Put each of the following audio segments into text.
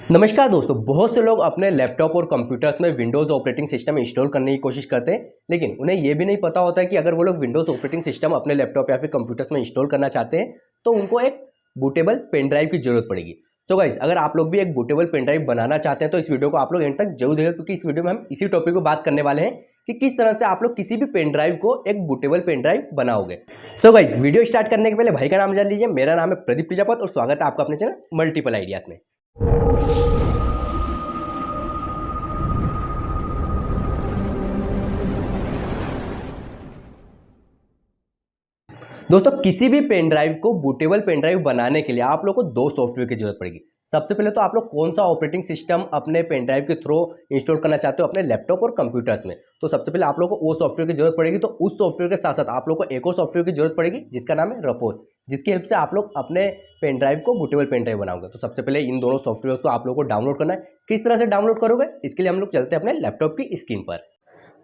नमस्कार दोस्तों, बहुत से लोग अपने लैपटॉप और कंप्यूटर्स में विंडोज़ ऑपरेटिंग सिस्टम इंस्टॉल करने की कोशिश करते हैं, लेकिन उन्हें यह भी नहीं पता होता है कि अगर वो लोग विंडोज़ ऑपरेटिंग सिस्टम अपने लैपटॉप या फिर कंप्यूटर्स में इंस्टॉल करना चाहते हैं तो उनको एक बूटेबल पेन ड्राइव की जरूरत पड़ेगी। सो गाइस, अगर आप लोग भी एक बूटेबल पेन ड्राइव बनाना चाहते हैं तो इस वीडियो को आप लोग एंड तक जरूर देखें, क्योंकि इस वीडियो में हम इसी टॉपिक पर बात करने वाले हैं कि किस तरह से आप लोग किसी भी पेन ड्राइव को एक बूटेबल पेन ड्राइव बनाओगे। सो गाइस, वीडियो स्टार्ट करने के पहले भाई का नाम जान लीजिए। मेरा नाम है प्रदीप प्रजापत और स्वागत है आपका अपने चैनल मल्टीपल आइडियाज में। दोस्तों, किसी भी पेन ड्राइव को बूटेबल पेन ड्राइव बनाने के लिए आप लोग को दो सॉफ्टवेयर की जरूरत पड़ेगी। सबसे पहले तो आप लोग कौन सा ऑपरेटिंग सिस्टम अपने पेन ड्राइव के थ्रू इंस्टॉल करना चाहते हो अपने लैपटॉप और कंप्यूटर्स में, तो सबसे पहले आप लोग को वो सॉफ्टवेयर की जरूरत पड़ेगी। तो उस सॉफ्टवेयर के साथ साथ आप लोग को एक और सॉफ्टवेयर की जरूरत पड़ेगी जिसका नाम है रफोस, जिसकी हेल्प से आप लोग अपने पेन ड्राइव को बूटेबल पेन ड्राइव बनाओगे। तो सबसे पहले इन दोनों सॉफ्टवेयर को आप लोग को डाउनलोड करना है। किस तरह से डाउनलोड करोगे, इसके लिए हम लोग चलते हैं अपने लैपटॉप की स्क्रीन पर।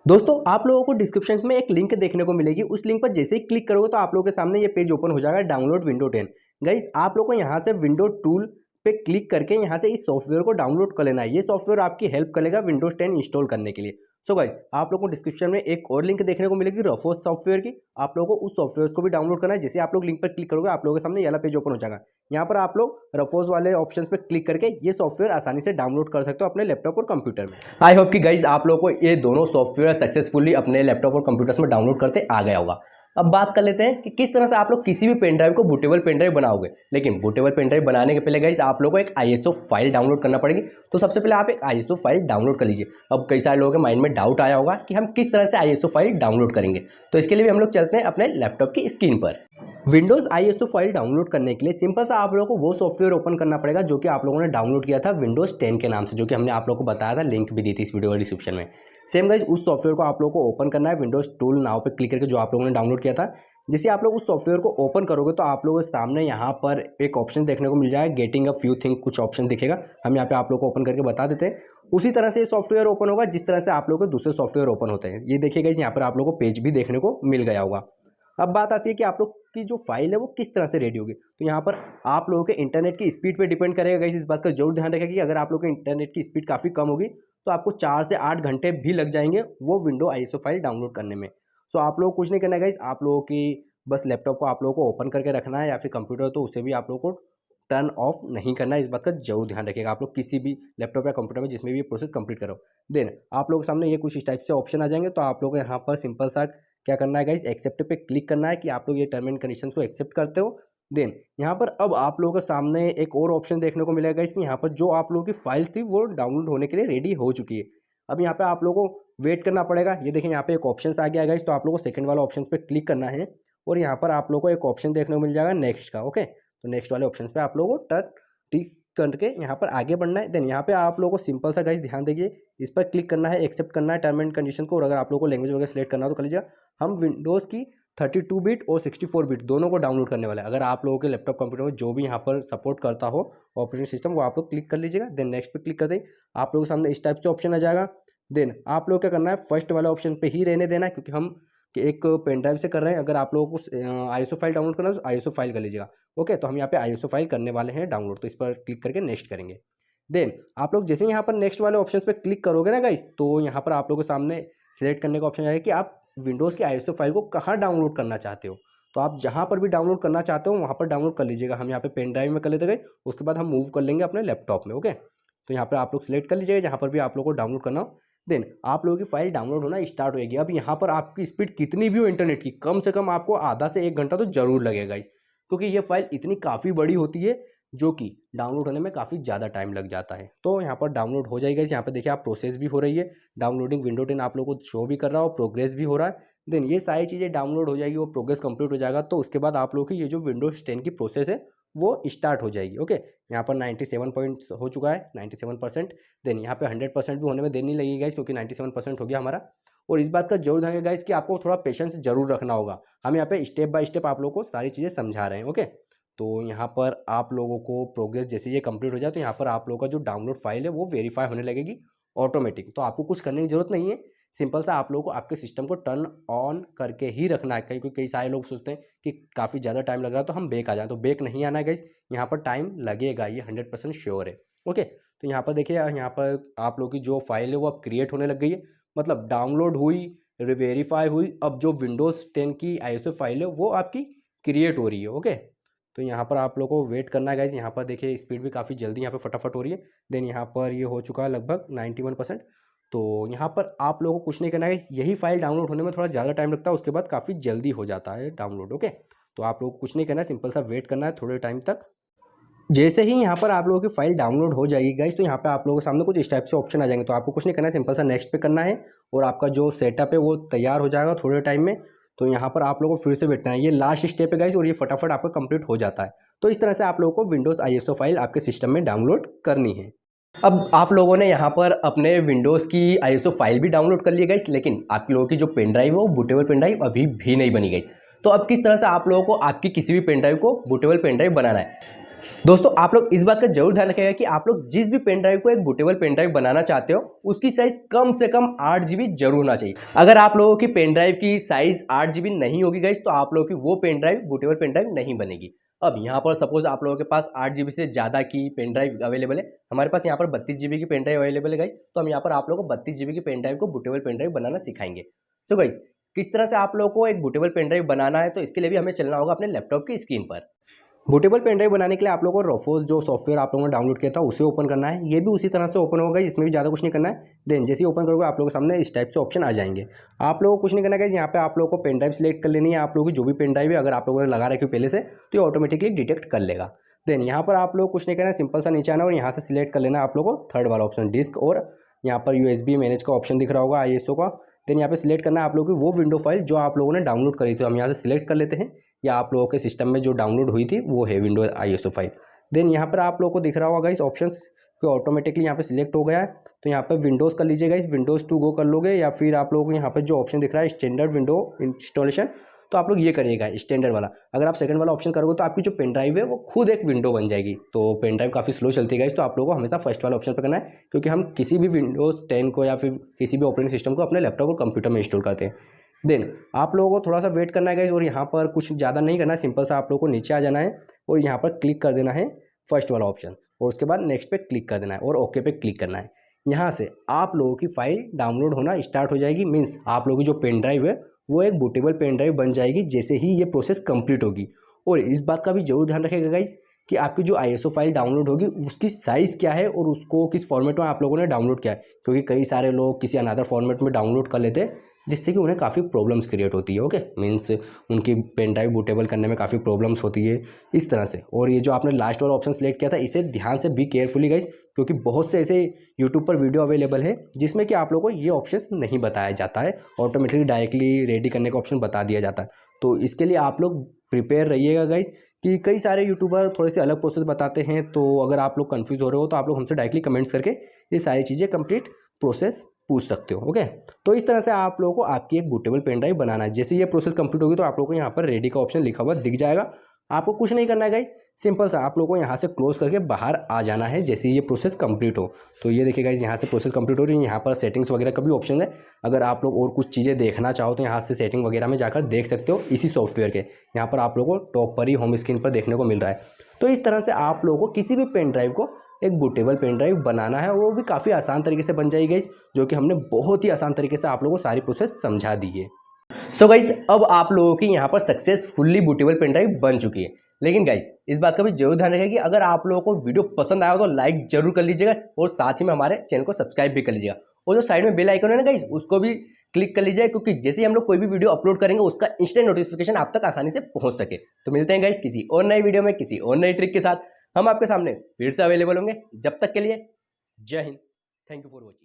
दोस्तों, आप लोगों को डिस्क्रिप्शन में एक लिंक देखने को मिलेगी। उस लिंक पर जैसे ही क्लिक करोगे तो आप लोगों के सामने ये पेज ओपन हो जाएगा, डाउनलोड विंडो 10। गाइस, आप लोगों को यहाँ से विंडो टूल पे क्लिक करके यहाँ से इस सॉफ्टवेयर को डाउनलोड कर लेना है। ये सॉफ्टवेयर आपकी हेल्प करेगा विंडोज 10 इंस्टॉल करने के लिए। सो गाइस, आप लोगों को डिस्क्रिप्शन में एक और लिंक देखने को मिलेगी रफोस सॉफ्टवेयर की। आप लोगों को उस सॉफ्टवेयर को भी डाउनलोड करना है। जैसे आप लोग लिंक पर क्लिक करोगे आप लोगों के सामने ये वाला पेज ओपन हो जाएगा। यहाँ पर आप लोग रफोस वाले ऑप्शंस पे क्लिक करके ये सॉफ्टवेयर आसानी से डाउनलोड कर सकते हो अपने लैपटॉप और कंप्यूटर में। आई होप कि गाइज आप लोगों को ये दोनों सॉफ्टवेयर सक्सेसफुली अपने लैपटॉप और कंप्यूटर्स में डाउनलोड करते आ गया होगा। अब बात कर लेते हैं कि किस तरह से आप लोग किसी भी पेन ड्राइव को बूटेबल पेन ड्राइव बनाओगे। लेकिन बूटेबल पेन ड्राइव बनाने के पहले गाइस आप लोगों को एक आईएसओ फाइल डाउनलोड करना पड़ेगी। तो सबसे पहले आप एक आईएसओ फाइल डाउनलोड कर लीजिए। अब कई सारे लोगों के माइंड में डाउट आया होगा कि हम किस तरह से आईएसओ फाइल डाउनलोड करेंगे, तो इसके लिए भी हम लोग चलते हैं अपने लैपटॉप की स्क्रीन पर। विंडोज आईएसओ फाइल डाउनलोड करने के लिए सिंपल सा आप लोगों को वो सॉफ्टवेयर ओपन करना पड़ेगा जो कि आप लोगों ने डाउनलोड किया था विंडोज 10 के नाम से, जो कि हमने आप लोगों को बताया था, लिंक भी दी थी इस वीडियो के डिस्क्रिप्शन में। सेम गाइज, उस सॉफ्टवेयर को आप लोगों को ओपन करना है विंडोज टूल नाउ पे क्लिक करके, जो आप लोगों ने डाउनलोड किया था। जैसे आप लोग उस सॉफ्टवेयर को ओपन करोगे तो आप लोगों के सामने यहाँ पर एक ऑप्शन देखने को मिल जाएगा, गेटिंग अ फ्यू थिंग, कुछ ऑप्शन दिखेगा। हम यहाँ पे आप लोग को ओपन करके बता देते हैं। उसी तरह से ये सॉफ्टवेयर ओपन होगा जिस तरह से आप लोगों के दूसरे सॉफ्टवेयर ओपन होते हैं। ये देखिएगा, यहाँ पर आप लोगों को पेज भी देखने को मिल गया होगा। अब बात आती है कि आप लोग की जो फाइल है वो किस तरह से रेडी होगी। तो यहाँ पर आप लोगों के इंटरनेट की स्पीड पे डिपेंड करेगा गाइस। इस बात का जरूर ध्यान रखें कि अगर आप लोगों के इंटरनेट की स्पीड काफ़ी कम होगी तो आपको 4 से 8 घंटे भी लग जाएंगे वो विंडो आईएसओ फाइल डाउनलोड करने में। सो आप लोग कुछ नहीं करना है गाइस, आप लोगों की बस लैपटॉप को आप लोगों को ओपन करके रखना है, या फिर कंप्यूटर तो उसे भी आप लोगों को टर्न ऑफ नहीं करना है। इस बात का जरूर ध्यान रखिएगा। आप लोग किसी भी लैपटॉप या कंप्यूटर में जिसमें भी ये प्रोसेस कंप्लीट करो, देन आप लोगों के सामने ये कुछ इस टाइप से ऑप्शन आ जाएंगे। तो आप लोगों को यहाँ पर सिंपल सा क्या करना है गाइस, एक्सेप्ट पे क्लिक करना है कि आप लोग ये टर्म एंड कंडीशंस को एक्सेप्ट करते हो। देन यहाँ पर अब आप लोगों के सामने एक और ऑप्शन देखने को मिलेगा गाइस कि यहाँ पर जो आप लोगों की फाइल थी वो डाउनलोड होने के लिए रेडी हो चुकी है। अब यहाँ पे आप लोगों को वेट करना पड़ेगा। ये देखें, यहाँ पे एक ऑप्शन आ गया गाइस, तो आप लोगों को सेकंड वाला ऑप्शन पे क्लिक करना है और यहाँ पर आप लोगों को एक ऑप्शन देखने को मिल जाएगा नेक्स्ट का। ओके, तो नेक्स्ट वाले ऑप्शन पे आप लोगों को टिक करके यहाँ पर आगे बढ़ना है। देन यहाँ पे आप लोगों को सिंपल सा गाइस ध्यान दीजिए, इस पर क्लिक करना है, एक्सेप्ट करना है टर्म एंड कंडीशन को। और अगर आप लोगों को लैंग्वेज वगैरह सेलेक्ट करना हो तो कर लीजिएगा। हम विंडोज़ की 32 बिट और 64 बिट दोनों को डाउनलोड करने वाले हैं। अगर आप लोगों के लैपटॉप कंप्यूटर में जो भी यहाँ पर सपोर्ट करता हो ऑपरेटिंग सिस्टम, वो आप लोग क्लिक कर लीजिएगा। देन नेक्स्ट पे क्लिक कर दें, आप लोगों के सामने इस टाइप से ऑप्शन आ जाएगा। देन आप लोग क्या करना है, फर्स्ट वाले ऑप्शन पे ही रहने देना है, क्योंकि हम एक पेन ड्राइव से कर रहे हैं। अगर आप लोगों को आईएसओ फाइल डाउनलोड करना है तो आईएसओ फाइल कर लीजिएगा। ओके, तो हम यहाँ पे आईएसओ फाइल करने वाले हैं डाउनलोड, तो इस पर क्लिक करके नेक्स्ट करेंगे। देन आप लोग जैसे यहाँ पर नेक्स्ट वाले ऑप्शन पे क्लिक करोगे ना गाइस, तो यहाँ पर आप लोगों के सामने सिलेक्ट करने का ऑप्शन आएगा कि आप विंडोज़ की आईएसओ फाइल को कहाँ डाउनलोड करना चाहते हो। तो आप जहाँ पर भी डाउनलोड करना चाहते हो वहाँ पर डाउनलोड कर लीजिएगा। हम यहाँ पे पेन ड्राइव में कर लेते गए, उसके बाद हम मूव कर लेंगे अपने लैपटॉप में। ओके, तो यहाँ पर आप लोग सिलेक्ट कर लीजिएगा जहाँ पर भी आप लोगों को डाउनलोड करना हो। देन आप लोगों की फाइल डाउनलोड होना स्टार्ट होगी। अब यहाँ पर आपकी स्पीड कितनी भी हो इंटरनेट की, कम से कम आपको आधा से 1 घंटा तो जरूर लगेगा इस, क्योंकि ये फाइल इतनी काफ़ी बड़ी होती है जो कि डाउनलोड होने में काफ़ी ज़्यादा टाइम लग जाता है। तो यहाँ पर डाउनलोड हो जाएगा। यहाँ पर देखिए आप प्रोसेस भी हो रही है, डाउनलोडिंग विंडो 10 आप लोगों को शो भी कर रहा हो, प्रोग्रेस भी हो रहा है। देन ये सारी चीज़ें डाउनलोड हो जाएगी, वो प्रोग्रेस कंप्लीट हो जाएगा। तो उसके बाद आप लोगों की ये जो विंडोज 10 की प्रोसेस है वो स्टार्ट हो जाएगी। ओके, यहाँ पर 97 पॉइंट्स हो चुका है, 97%। देन यहाँ पे 100% भी होने में देर नहीं लगेगी गाइस, क्योंकि 97% हो गया हमारा। और इस बात का जरूर ध्यान रखिएगा गाइस कि आपको थोड़ा पेशेंस जरूर रखना होगा। हम यहाँ पे स्टेप बाय स्टेप आप लोगों को सारी चीज़ें समझा रहे हैं। ओके, तो यहाँ पर आप लोगों को प्रोग्रेस जैसे ये कंप्लीट हो जाए तो यहाँ पर आप लोगों का जो डाउनलोड फाइल है वो वेरीफाई होने लगेगी ऑटोमेटिक। तो आपको कुछ करने की जरूरत नहीं है, सिंपल सा आप लोगों को आपके सिस्टम को टर्न ऑन करके ही रखना है। क्योंकि कई सारे लोग सोचते हैं कि काफ़ी ज़्यादा टाइम लग रहा है तो हम बेक आ जाएं, तो बेक नहीं आना है गाइस, यहाँ पर टाइम लगेगा, ये 100% श्योर है। ओके, तो यहाँ पर देखिए, यहाँ पर आप लोग की जो फाइल है वो अब क्रिएट होने लग गई है, मतलब डाउनलोड हुई, वेरीफाई हुई। अब जो विंडोज़ 10 की आईएसओ फाइल है वो आपकी क्रिएट हो रही है। ओके, तो यहाँ पर आप लोगों को वेट करना है गाइज। यहाँ पर देखिए स्पीड भी काफ़ी जल्दी यहाँ पर फटाफट हो रही है। देन यहाँ पर ये हो चुका है लगभग 91%। तो यहाँ पर आप लोगों को कुछ नहीं करना है, यही फाइल डाउनलोड होने में थोड़ा ज़्यादा टाइम लगता है, उसके बाद काफ़ी जल्दी हो जाता है डाउनलोड। ओके, तो आप लोग को कुछ नहीं करना है, सिंपल सा वेट करना है थोड़े टाइम तक। जैसे ही यहाँ पर आप लोगों की फाइल डाउनलोड हो जाएगी गाइज, तो यहाँ पे आप लोगों के सामने कुछ इस टाइप से ऑप्शन आ जाएंगे। तो आपको कुछ नहीं करना है, सिंपल सा नेक्स्ट पे करना है और आपका जो सेटअप है वो तैयार हो जाएगा थोड़े टाइम में। तो यहाँ पर आप लोगों को फिर से बैठना है, ये लास्ट स्टेप है गाइज और ये फटाफट आपका कंप्लीट हो जाता है। तो इस तरह से आप लोगों को विंडोज़ आईएसओ फाइल आपके सिस्टम में डाउनलोड करनी है। अब आप लोगों ने यहाँ पर अपने विंडोज़ की आईएसओ फाइल भी डाउनलोड कर ली गाइज, लेकिन आप लोगों की जो पेन ड्राइव है वो बूटेबल पेन ड्राइव अभी भी नहीं बनी गई। तो अब किस तरह से आप लोगों को आपकी किसी भी पेन ड्राइव को बूटेबल पेन ड्राइव बनाना है। दोस्तों, आप लोग इस बात का जरूर ध्यान रखिएगा कि आप लोग जिस भी पेन ड्राइव को एक बूटेबल पेन ड्राइव बनाना चाहते हो उसकी साइज कम से कम 8 GB जरूर होना चाहिए। अगर आप लोगों की पेन ड्राइव की साइज 8 GB नहीं होगी गाइस, तो आप लोगों की वो pen drive bootable pen drive नहीं बनेगी। अब यहाँ पर सपोज आप लोगों के पास 8 GB से ज़्यादा की पेन ड्राइव अवेलेबल है, हमारे पास यहाँ पर 32 GB की पेन ड्राइव अवेलेबल है गाइस। तो हम यहाँ पर आप लोगों को 32 GB की पेन ड्राइव को बूटेबल पेन ड्राइव बनाना सिखाएंगे। सो गाइस, किस तरह से आप लोगों को एक बूटेबल पेन ड्राइव बनाना है, तो इसके लिए भी हमें चलना होगा अपने लैपटॉप की स्क्रीन पर। बूटेबल पेन ड्राइव बनाने के लिए आप लोगों को रफोस जो सॉफ्टवेयर आप लोगों ने डाउनलोड किया था उसे ओपन करना है। ये भी उसी तरह से ओपन होगा, इसमें भी ज़्यादा कुछ नहीं करना है। देन जैसे ही ओपन करोगे आप लोगों के सामने इस टाइप से ऑप्शन आ जाएंगे। आप लोगों को कुछ नहीं करना है, यहाँ पे आप लोगों को पेन ड्राइव सेलेक्ट कर लेनी है। आप लोगों की जो भी पेन ड्राइव है अगर आप लोगों ने लगा रखी हो पहले से तो ये ऑटोमेटिकली डिटेक्ट कर लेगा। देन यहाँ पर आप लोग कुछ नहीं करना है, सिंपल सा नीचे आना और यहाँ से सिलेक्ट कर लेना है आप लोगों को थर्ड वाला ऑप्शन डिस्क, और यहाँ पर USB मैनेज का ऑप्शन दिख रहा होगा आईएसओ का। देन यहाँ पे सिलेक्ट करना है आप लोगों की वो विंडो फाइल जो आप लोगों ने डाउनलोड करी थी। हम यहाँ से सिलेक्ट कर लेते हैं, या आप लोगों के सिस्टम में जो डाउनलोड हुई थी वो है विंडो आईएसओ फाइल। देन यहाँ पर आप लोगों को दिख रहा होगा इस ऑप्शन को ऑटोमेटिकली यहाँ पे सिलेक्ट हो गया है। तो यहाँ पे विंडोज़ कर लीजिएगा, इस विंडोज़ 2 गो कर लोगे, या फिर आप लोगों को यहाँ पे जो ऑप्शन दिख रहा है स्टैंडर्ड विंडो इंस्टॉलेशन, तो आप लोग ये करिएगा स्टैंडर्ड वाला। अगर आप सेकंड वाला ऑप्शन करोगे तो आपकी जो पेन ड्राइव है वो खुद एक विंडो बन जाएगी। तो पेन ड्राइव काफ़ी स्लो चलती है, तो आप लोगों को हमेशा फर्स्ट वाला ऑप्शन पर करना है, क्योंकि हम किसी भी विंडोज़ 10 को या फिर किसी भी ऑपरेटिंग सिस्टम को अपने लैपटॉप और कंप्यूटर में इंस्टॉल करते हैं। देन आप लोगों को थोड़ा सा वेट करना है गाइस, और यहाँ पर कुछ ज़्यादा नहीं करना है, सिंपल सा आप लोगों को नीचे आ जाना है और यहाँ पर क्लिक कर देना है फर्स्ट वाला ऑप्शन, और उसके बाद नेक्स्ट पे क्लिक कर देना है और ओके पे क्लिक करना है। यहाँ से आप लोगों की फाइल डाउनलोड होना स्टार्ट हो जाएगी। मीन्स आप लोगों की जो पेन ड्राइव है वो एक बूटेबल पेन ड्राइव बन जाएगी जैसे ही ये प्रोसेस कंप्लीट होगी। और इस बात का भी जरूर ध्यान रखिएगा गाइस कि आपकी जो आईएसओ फाइल डाउनलोड होगी उसकी साइज़ क्या है और उसको किस फॉर्मेट में आप लोगों ने डाउनलोड किया है, क्योंकि कई सारे लोग किसी अनदर फॉर्मेट में डाउनलोड कर लेते हैं जिससे कि उन्हें काफ़ी प्रॉब्लम्स क्रिएट होती है। ओके, मीन्स उनकी पेन ड्राइव बूटेबल करने में काफ़ी प्रॉब्लम्स होती है इस तरह से। और ये जो आपने लास्ट वाला ऑप्शन सेलेक्ट किया था इसे ध्यान से बी केयरफुली गाइस, क्योंकि बहुत से ऐसे यूट्यूब पर वीडियो अवेलेबल है जिसमें कि आप लोगों को ये ऑप्शन नहीं बताया जाता है, ऑटोमेटिकली डायरेक्टली रेडी करने का ऑप्शन बता दिया जाता है। तो इसके लिए आप लोग प्रिपेयर रहिएगा गाइस कि कई सारे यूट्यूबर थोड़े से अलग प्रोसेस बताते हैं। तो अगर आप लोग कंफ्यूज हो रहे हो तो आप लोग हमसे डायरेक्टली कमेंट्स करके ये सारी चीज़ें कंप्लीट प्रोसेस पूछ सकते हो। ओके, तो इस तरह से आप लोगों को आपकी एक बूटेबल पेन ड्राइव बनाना है। जैसे ये प्रोसेस कंप्लीट होगी तो आप लोगों को यहाँ पर रेडी का ऑप्शन लिखा हुआ दिख जाएगा। आपको कुछ नहीं करना है गाइस, सिंपल सा आप लोगों को यहाँ से क्लोज करके बाहर आ जाना है जैसे ये प्रोसेस कंप्लीट हो। तो ये देखिए गाइस, यहाँ से प्रोसेस कंप्लीट हो रही है। यहाँ पर सेटिंग्स वगैरह का भी ऑप्शन है, अगर आप लोग और कुछ चीज़ें देखना चाहो तो यहाँ से सेटिंग वगैरह में जाकर देख सकते हो। इसी सॉफ्टवेयर के यहाँ पर आप लोगों को टॉप पर ही होम स्क्रीन पर देखने को मिल रहा है। तो इस तरह से आप लोगों को किसी भी पेन ड्राइव को एक बूटेबल पेन ड्राइव बनाना है, वो भी काफ़ी आसान तरीके से बन जाएगी गाइस, जो कि हमने बहुत ही आसान तरीके से आप लोगों को सारी प्रोसेस समझा दी है। सो गाइस, अब आप लोगों की यहाँ पर सक्सेसफुली बूटेबल पेन ड्राइव बन चुकी है। लेकिन गाइस, इस बात का भी जरूर ध्यान रखिएगा कि अगर आप लोगों को वीडियो पसंद आया हो तो लाइक जरूर कर लीजिएगा और साथ ही में हमारे चैनल को सब्सक्राइब भी कर लीजिएगा। और जो साइड में बेल आइकन है ना गाइस, उसको भी क्लिक कर लीजिए, क्योंकि जैसे ही हम लोग कोई भी वीडियो अपलोड करेंगे उसका इंस्टेंट नोटिफिकेशन आप तक आसानी से पहुंच सके। तो मिलते हैं गाइस किसी और नई वीडियो में किसी और नई ट्रिक के साथ, हम आपके सामने फिर से अवेलेबल होंगे। जब तक के लिए जय Hind, thank you for watching.